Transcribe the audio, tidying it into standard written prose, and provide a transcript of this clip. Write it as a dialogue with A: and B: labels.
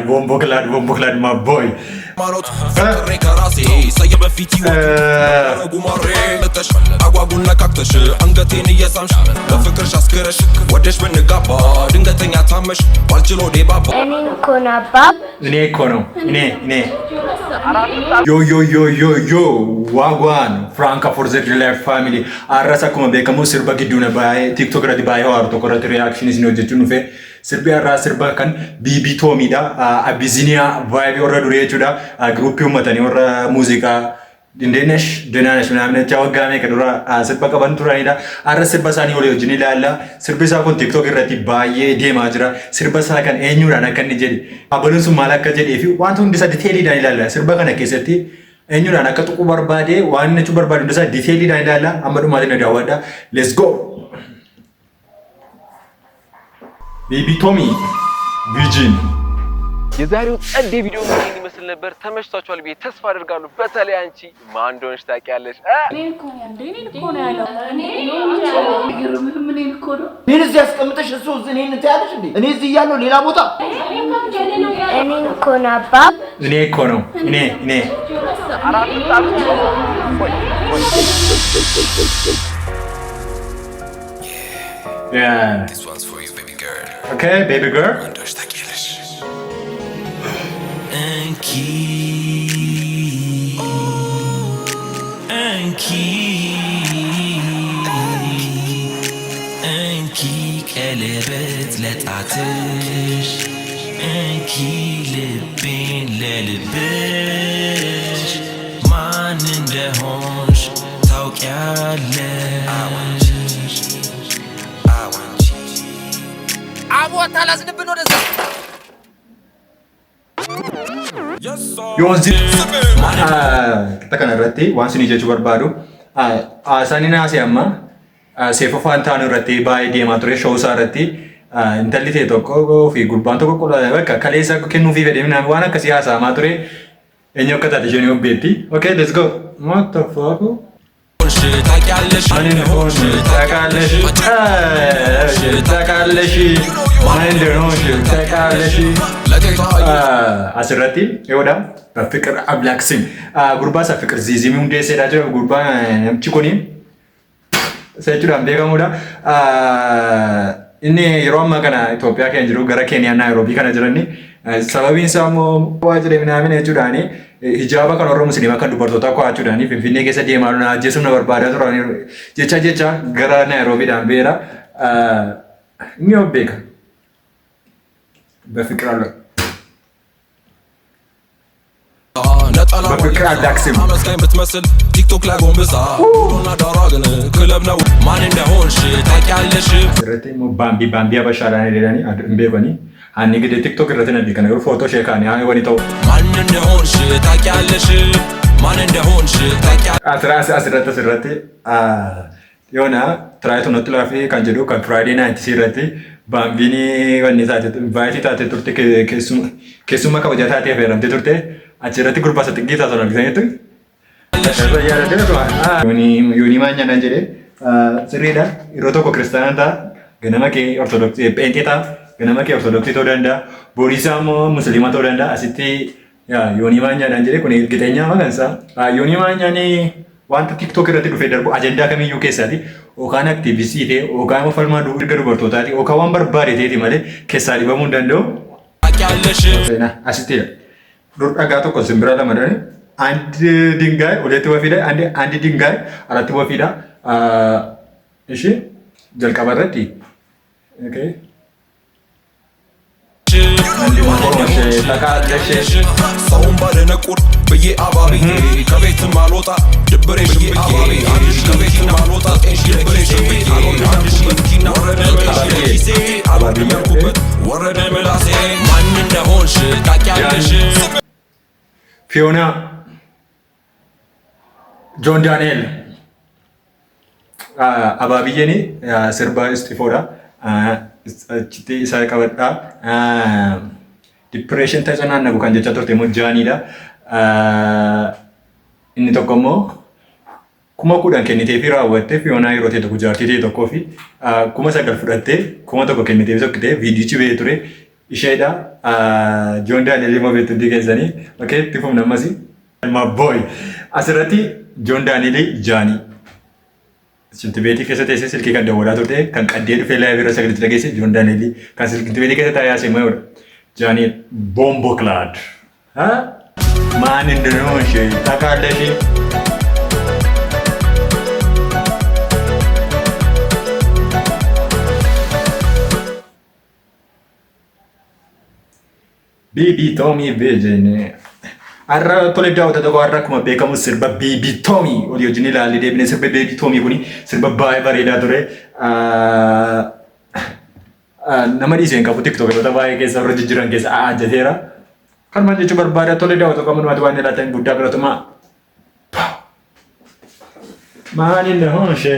A: bombo clad, my boy. አጓጉና ካክተሽ አንገቴን እየሳምሽ በፍቅርሽ አስክረሽ ወደሽ ብንጋባ ድንገተኛ ታመሽ ባልችሎ ዴባባ እኔ እኮ ነው እኔ ዮ ዋጓን ፍራንካ ፎር ዘ ሪላይፍ ፋሚሊ አራሳ ኮመ በከሙ ስርባ ግዱነ ባይ ቲክቶክ ረዲ ባይ ሆር ተቆረጥ ሪአክሽንስ ነው ጀቹኑ ፈ ስርቢያ ራ ስርባ ከን ቢቢ ቶሚዳ አቢዚኒያ ቫይብ ወረዱ ሬቹዳ ግሩፕ መተን ወረ ሙዚቃ dindenesh denanesh namne chawgame kadura sirba qaban turanida arra sirba sani ole wajini laalla sirbi sa kon tiktok irratti baay'ee deema jira sirba sa kan eenyuudhaan akka inni jedhi abalun sun maal akka jedhee fi wanta hundi isa detailiidhaan ilaalla sirba kana keessatti eenyuudhaan akka tuquu barbaade waan inni barbaadu hundi isa detailiidhaan ilaalla amma dhumaatiin daawwadha let's go baby tommy virgin
B: የዛሬው ጸዴ ቪዲዮ ምን ይመስል ነበር? ተመችቷችኋል ብዬ ተስፋ አደርጋለሁ። በተለይ አንቺ ማን እንደሆነሽ ታውቂያለሽ?
C: እኔ እዚህ አስቀምጠሽ እሱ እኔን ታያለሽ እንዴ? እኔ እዚህ እያለሁ ሌላ ቦታ
A: እኔ እኮ ነው Yeah. This one's for you, baby girl. Okay, baby girl.
D: እንኪ ቀለበት ለጣትሽ እንኪ ልቤን ለልብሽ ማን እንደሆንሽ ታውቂያለሽ አቦታ ላዝንብን ወደዛ
A: Yoonsi kita kana irratti waan isin jechuu barbaadu asaaniin haasee amma seefa faantaan irratti baay'ee deemaa ture showuu isaa irratti intalli ta'e tokko fi gurbaan tokko bakka kaleessa kennuufii fedhee waan akkasii haasa'amaa ture eenyu akka taate isheen obbeetti. Okay, let's go. What the fuck? asirratti yoodha ፍቅር አምላክ ስም ጉርባሳ ፍቅር ዚዚሚ ሁንዴ ሴዳጅ ጉርባ ነምቺ ኮኒ ሰቹዳን ቤካሙዳ inni yeroo ammaa kana Itoophiyaa keenya jiru gara Keeniyaa Naayiroobii kana jirani sababiin isaa immoo waajjira minaamin jechuudhaani hijaaba kan warra musliimaa kan dubartootaa qo'achuudhaani Finfinnee keessa deemaa jiran ajjeesuun na barbaadaa turan jecha gara Naayiroobiidhaan beera inni obbeeka በፍቅር አለ በፍቅር አዳክስም
D: አመስጋኝ ብትመስል ቲክቶክ ላይ ጎንብሳ ሁሉና ዳራ ግን ክለብ ነው ማን እንደሆንሽ ታውቂያለሽ
A: ረቴ ባምቢ አበሻላኔ ሌላኒ እንቤቆኒ አኒ ግዴ ቲክቶክ ረቴ ነዲ ከነገሩ ፎቶ ሼካኒ አይ ወኒ ተው
D: ማን እንደሆንሽ ታውቂያለሽ ማን እንደሆንሽ ታውቂያለሽ
A: አስረተ የሆነ ትራይቱ ነጥላፊ ካንጀዶ ከፍራይዴ ናይት ሲረቲ ባምቢኒ ወኒ ታቴ ቫይቲ ታቴ ቱርቴ ከሱማ ከወጃታ ታቴ ፈረምቴ ቱርቴ achirratti gurbaa saxiggeetaa sana argisanitti yooni maanya nan jedhe sirriidha yeroo tokko kiristaanaa ta'a ganama kee ortodoksii pheenxee ta'a ganama kee ortodoksii ta'uu danda'a boodiisaa immoo musliimaa ta'uu danda'a asitti yooni maanya nan jedhe kun ergiteenyaa maqansaa yooni maanyaan wanta tiktok irratti dhufee darbu ajandaa kamiyyuu keessaati yookaan aktiivistii ta'e yookaan immoo falmaa erga dubartootaati yookaan waan barbaade ta'eeti malee keessaa dhibamuu hin danda'u asittidha. ዱር ዳጋ tokko simbira lama dani አንድ ድንጋይ ሁለት ወፊዳ አንድ ድንጋይ አራት ወፊዳ እሺ ጀልቀበረቲ ኦኬ
D: ሰውን ባለነቁር ብዬ አባቢ ከቤት ማልወጣ ድብሬ ብዬ አባቢ ከቤት ማልወጣ ድብሬ ብዬ አባቢ አባቢ ያልኩበት ወረደ ምላሴ ማን እንደሆንሽ ታውቂያለሽ
A: ፊዮና ጆን ዳንኤል አባቢዬኔ ስርባ እስጢፎዳ ቺቲ ሳይቀበጣ ዲፕሬሽን ተጨናነቁ kan jecha turte mo jaaniidha inni tokko immoo kuma kudhan kennitee fi raawwattee fi onaa yeroo ta'e tokko jaartii ta'e tokkoo fi kuma sagal fudhattee kuma tokko kennitee fi sokkitee viidiyochi ba'ee ture isheedha. Joon Daani'el immoo beektutti keessanii bakkee itti fufna ammasii. My boy asirratti Joon Daani'el Jaanii. Silti beetii keessa teessee silkii kan dawwalaa turte kan qaddee dhufee laayivii irra sagalitti dhageesse Joon Daani'el kan silti beetii keessa taa'ee haasa'e mayoodha. Jaanii bombo clad. Maan hin dinuu ishee takaalle ishee. Bibi Tommy Virgin. Arra tole daawwata tokko arra akkuma beekamu sirba Bibi Tommy olii wajjin ilaalle deebine sirba Bibi Tommy kuni sirba baay'ee bareedaa ture. Nama dhiisee hin qabu tiktookota baay'ee keessa warra jijjiiran keessa ajjateera. Kan maal jechuu barbaada tole daawwata tokko ammanumaati waan ilaatan guddaa biratuma. Maal inni hoon ishee.